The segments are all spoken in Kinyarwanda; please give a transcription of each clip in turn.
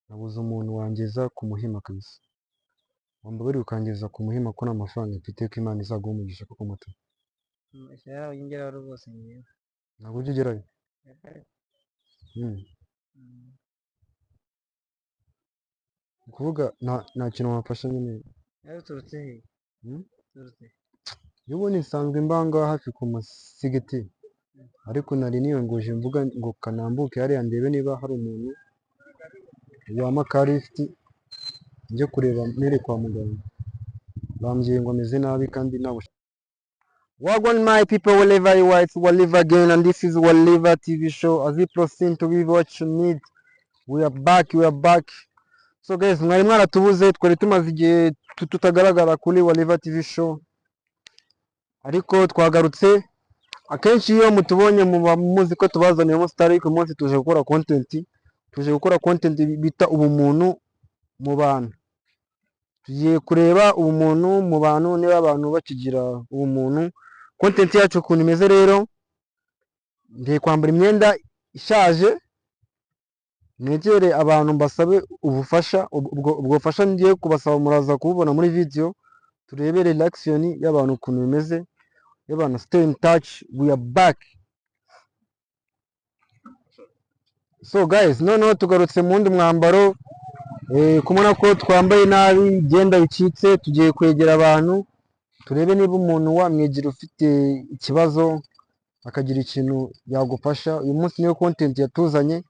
nabuze umuntu wangeza ku Muhima kabisa. Wambabarira ukangeza ku Muhima ko nta mafaranga mfite, ko Imana izaguha umugisha koko muto. Shyiraho ingeraho rwose ngewe. Ntabwo ujya ugerayo. Ni ukuvuga nta kintu wamfasha nyine. Nawe uturutse he? Uturutse he? Iyo ubundi nsanzwe mbanga hafi ku musigiti, ariko nari niyongoje mvuga ngo kanambuke hariya ndebe niba hari umuntu wampa lift njye kureba mere kwa muganga. Bambwiye ngo ameze nabi kandi nta bushobozi. Wagwan my people, wherever you are, it's Waliva again, and this is Waliva TV show. As we proceed to give what you need, we are back. So guys, mwari mwaratubuze, twari tumaze igihe tutagaragara kuri Waliva TV show, ariko twagarutse. Akenshi iyo mutubonye muba muzi ko tubazaniye umusitari, ariko umunsi tuje gukora content bita ubumuntu mu bantu. Tugiye kureba ubumuntu mu bantu, niba abantu bakigira ubumuntu. Content yacu ukuntu imeze rero, ngiye kwambara imyenda ishaje, negere abantu mbasabe ubufasha. Ubwo bufasha ngiye kubasaba muraza kububona muri video, turebere reaction y'abantu ukuntu bimeze, y'abantu. Stay in touch, we are back. So guys, noneho tugarutse mu wundi mwambaro, kumubona ko twambaye nabi, igenda bicitse. Tugiye kwegera abantu turebe niba umuntu wamwegera ufite ikibazo akagira ikintu yagufasha. Uyu munsi niyo content yatuzanye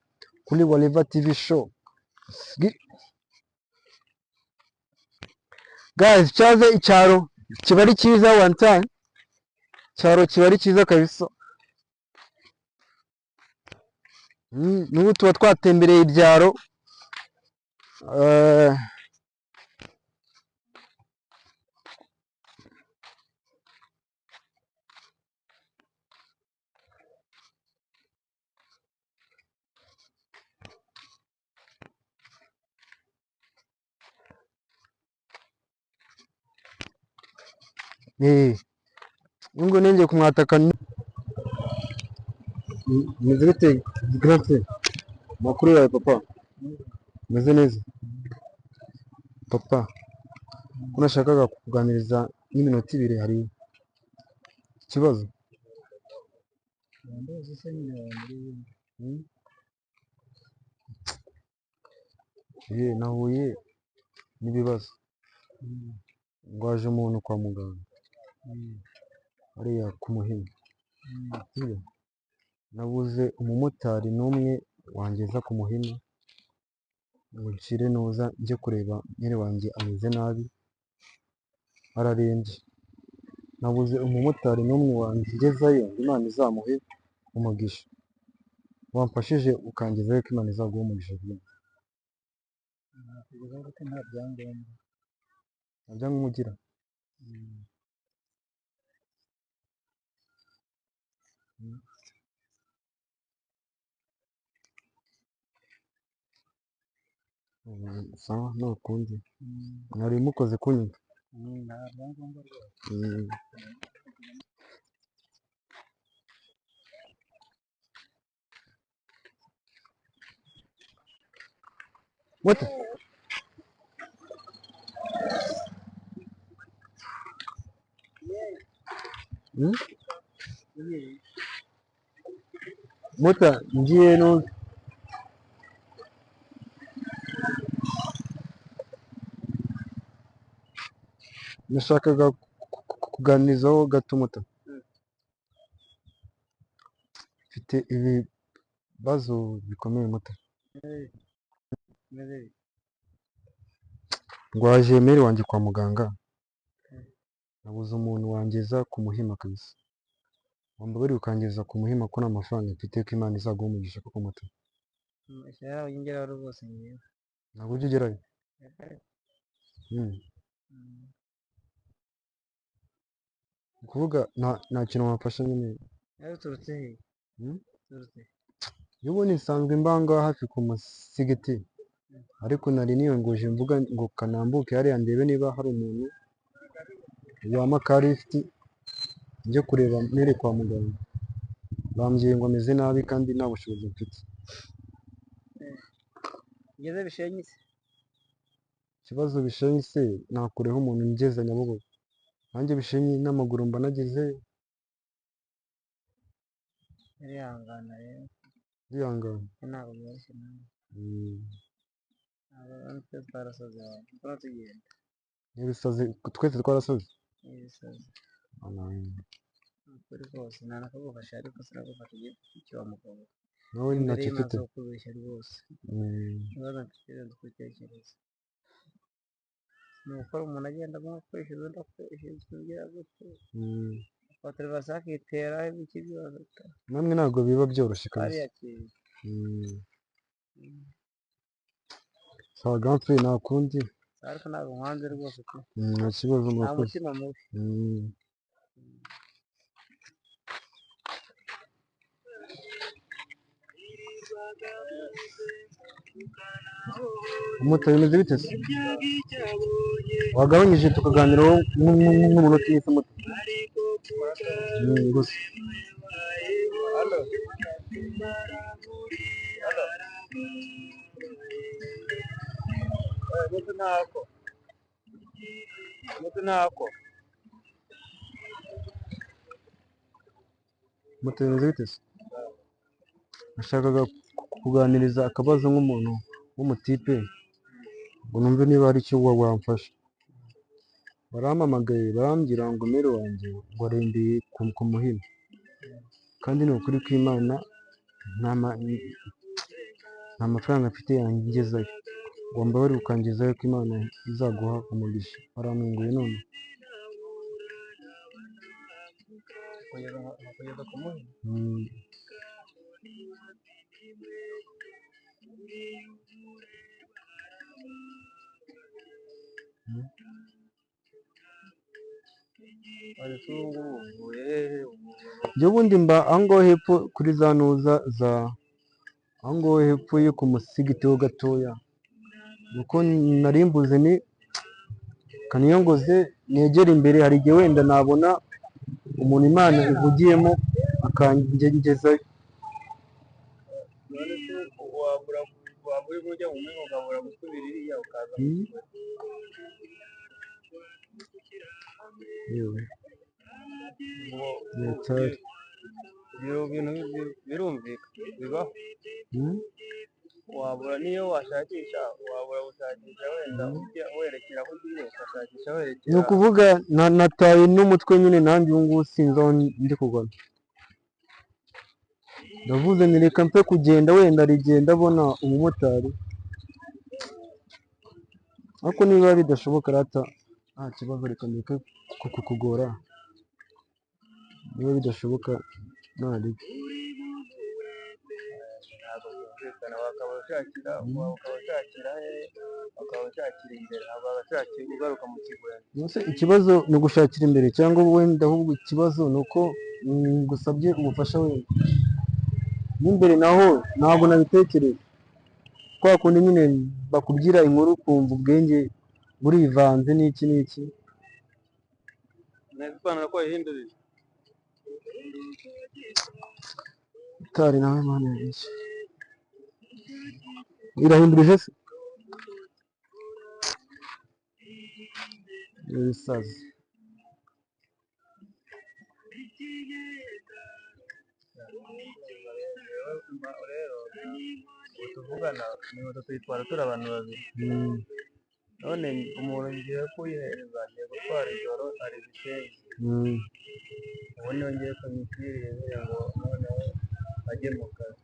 kuri Waliva TV show. Guys, cyaze icyaro kiba ari cyiza one time. Icyaro kiba ari cyiza kabisa. N'ubu tuba twatembereye ibyaro. Ngo nenge kumwataka meze bite grand frère? Makuru yawe papa? Meze neza papa? Ko nashakaga kuganiriza n'iminota ibiri, hari ikibazo? Nahuye n'ibibazo. Ngwaje umuntu kwa muganga hariya ku Muhima. Nabuze umumotari n'umwe wangeza ku Muhima ngo nshire noza njye kureba nyine wanjye ameze nabi, ararembye. Nabuze umumotari n'umwe wangezayo, Imana izamuhe umugisha. Wamfashije ukangezayo ko Imana izaguha umugisha bwinshi. Nta byangombwa ugira? Sawa nukundi mwari mukoze kunyumva. Nta byangombwa rwose. What? Mota ngiye no nashakaga kuganirizaho gato muto. Mfite ibibazo bikomeye muto. Ngwaje mere wanjye kwa muganga, nabuze umuntu wangeza ku Muhima kabisa. Wambabarira ukangeza ku Muhima ko nta mafaranga mfite, ko Imana izaguha umugisha koko muto. Shyiraho ingeraho rwose ngewe. Ntabwo ujya ugerayo. Ni ukuvuga nta kintu wamfasha nyine. Nawe uturutse he? Uturutse he? Iyo ubundi nsanzwe mbanga hafi ku musigiti, ariko nari niyongoje mvuga ngo kanambuke hariya ndebe niba hari umuntu wampa lift njye kureba mere kwa muganga. Bambwiye ngo ameze nabi kandi nta bushobozi mfite. Ngeze Bishenyi se. Ikibazo Bishenyi se nakureho umuntu ngeze Nyabugogo, nanjye Bishenyi n'amaguru mba nagezeyo. Irihangana rero. Ndihangana. Ntabwo byoroshye nawe. Ntabwo twarasoze abantu. Tuba tugenda. N'ibisazi twese twarasoze. Ibisazi. Ukuri rwose ntanakagufasha ariko sinagufasha icyo mugabo. Nawe ntacyo ufite. Imbere kubeshya rwose. Nibaza mfite dutekereza. Ni ukora umuntu agenda amukwishyuza undi akwishyuza ugira gutyo. Waterevasi akitera ibiki byose. Namwe ntabwo biba byoroshye kabisa. Hariya kiri. Sawa gampfe nta kundi. Ariko ntabwo nkanze rwose pe. Nta kibazo nta mutima mubi. Umumotari bimeze bite se? Wagabanyije tukaganiraho nk'umunota umwe se muto? Gusa. Halo. Mutu ntako. Mutu ntako. Moto bimeze bite se? Nashakaga kuganiriza akabazo nk'umuntu w'umutipe ngo numve niba hari icyo wamfasha. Barampamagaye barambwira ngo mere wanjye ngo arembeye ku Muhima, kandi ni ukuri kw'Imana nta mafaranga mfite yangezayo, ngo mbabarire ukangezayo ko Imana izaguha umugisha. Barampinguye none. Kugeza ku Muhima. Njye ubundi mba aho ngaho hepfo kuri za ntuza za aho ngaho hepfo yo ku musigiti ho gatoya, nuko nari mbuze ni kaniyongoze negera imbere, hari igihe wenda nabona umuntu Imana ivugiyemo akangezayo. Waba uri kujya mu Muhima ukabura gusubira iriya ukaza ibintu birumvikana bibaho. Wabura niyo washakisha wabura gushakisha wenda werekera aho ugiye ugashakisha werekera. Ni ukuvuga nataye n'umutwe nyine nanjye ubu ngubu sinzi aho ndi kugana. Ndavuze ni reka mpe kugenda wenda rigenda abona umumotari, ariko niba bidashoboka rata nta kibazo, reka ndeke kukugora. Niba bidashoboka ntareke. Ntabwo byumvikana wakaba ushakira he, wakaba ushakira imbere, ntabwo wabashakira ugaruka mu kigwena. Ikibazo ni ugushakira imbere cyangwa wenda ahubwo ikibazo ni uko ngusabye ubufasha wenda n'imbere naho ntabwo nabitekereza. Kwa kundi nyine bakubwira inkuru ukumva ubwenge burivanze n'iki n'iki. Neza ipantaro ko wayihindurije. Utari nawe Mana yanjye. Irahindurije se? Ibisazi. Rero tuvugana ni moto tuyitwara turi abantu babiri. None umuntu ngiye kuyihereza agiye gutwara ijoro ari Bishenyi. Ubu niyo ngiye kumwitwirira ngira ngo noneho ajye mu kazi.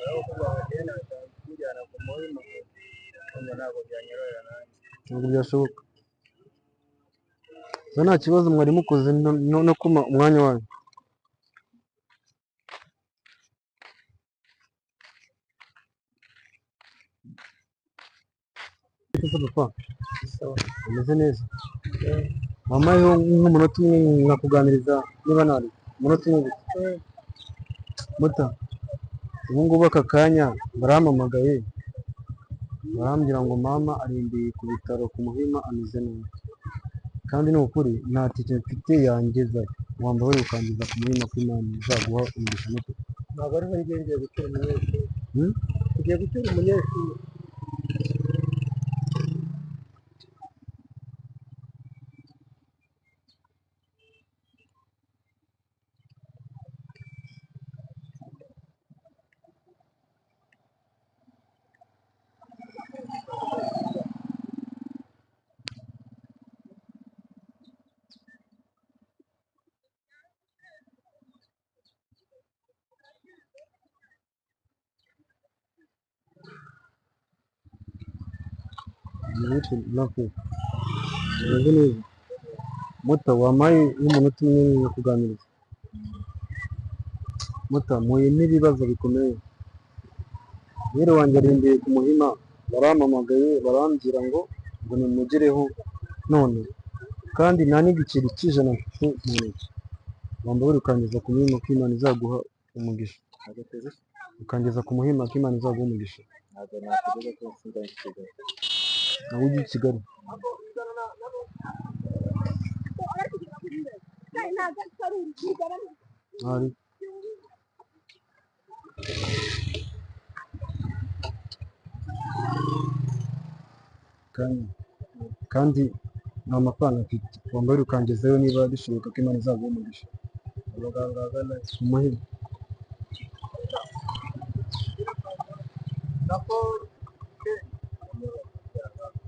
Aho kuvuga ngo agenda kumujyana ku Muhima ngo ntabwo byanyorohera nanjye. Ntabwo byashoboka. Nta kibazo mwari mukoze no kuma umwanya wanyu. Papa umeze neza? Mama yo nk'umunota umwe nkakuganiriza niba nari umunota umwe gusa. Muta ubu ngubu aka kanya barampamagaye barambwira ngo mama arembeye ku bitaro ku Muhima ameze neza, kandi ni ukuri nta tike mfite yangezayo, wambabarira ukangeza ku Muhima ko Imana izaguha umugisha muto. Ntabwo ariho ngiye gutura umunyeshuri. Tugiye gutura umunyeshuri. Muta wampaye n'umunota umwe wo kuganiriza. Muta mpuye n'ibibazo bikomeye. Rero wanjye arindiriye ku Muhima, barampamagaye barambwira ngo nimugereho none, kandi nta n'igiceri cy'ijana mfite mu ntoki. Wambabarira ukangeza ku Muhima ko Imana izaguha umugisha. Ukangeza ku Muhima ko Imana izaguha umugisha. ntabwo nakugeza ko nsinda i Kigali. Nawe ujya i Kigali. Ari. Kandi nta mafaranga mfite. Wambabarira ukangezayo niba bishoboka ko Imana izaguha umugisha. Abaganga bagana Ku Muhima. nako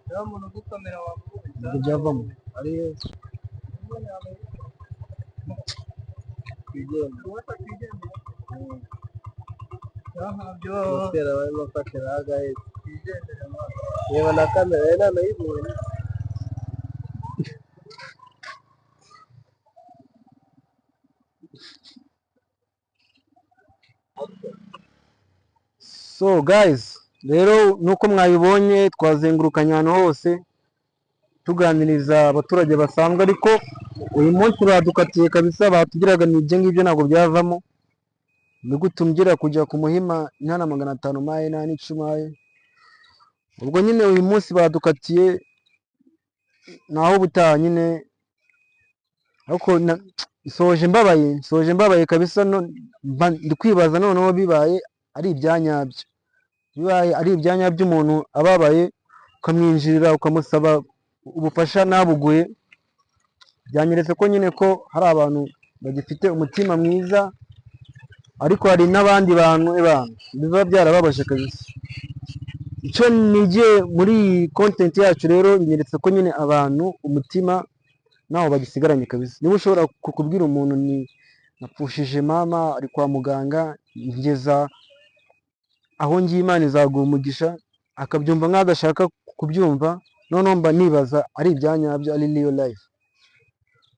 nta muntu ugukamera wamubona Ntabwo byavamo. ari Yesu. Gutera barimo bafatira agahetse. Reba na kamera ye nanayibonye. So guys, rero nuko mwabibonye twazengurukanye ahantu hose tuganiriza abaturage basanzwe, ariko uyu munsi badukatiye kabisa, batugiraga ni ibyo ngibyo ntabwo byavamo. Ni gute umbwira kujya ku Muhima intana 500 maye nta n'icumi maye. Ubwo nyine uyu munsi badukatiye naho ubutaha nyine, ariko soje mbabaye kabisa. Ndi kwibaza noneho bibaye ari ibyanyabyo, bibaye ari ibyanyabyo umuntu ababaye ukamwinjirira ukamusaba ubufasha nabuguye, byanyeretse ko nyine ko hari abantu bagifite umutima mwiza, ariko hari n'abandi bantu biba byarababaje kabisa. Icyo nigiye muri content yacu rero binyeretse ko nyine abantu umutima naho bagisigaranye kabisa. Niba ushobora kukubwira umuntu ni napfushije mama ari kwa muganga, ngeza aho ngiye Imana izaguha umugisha, akabyumva nk'adashaka kubyumva, noneho mba nibaza ari ibyanyabyo, ari real life.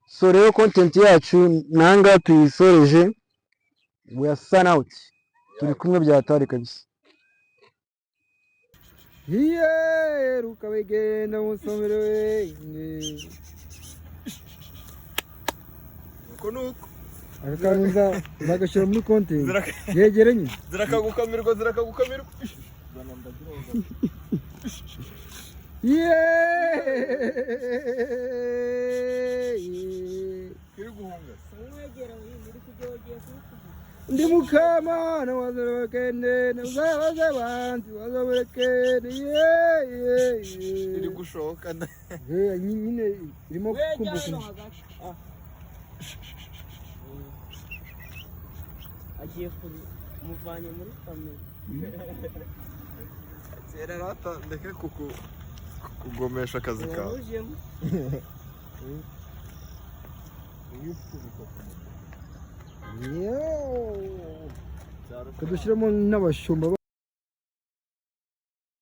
So rero content yacu nanga tuyisoreje, we are sign out. Turi kumwe byatari kabisa. Rukabegenda musomero we nuko akakanza bagashyira muri content yegeranye zirakagukamirwa kiri guhunga ndi mukamana wazabakende nazabaza abantu wazabakende iri gushoka nyine irimo kumbuka. agiye kumuvanye muri famille. Kera rata ndeke kugomesha akazi kawe. Kudushyiramo n'abashumba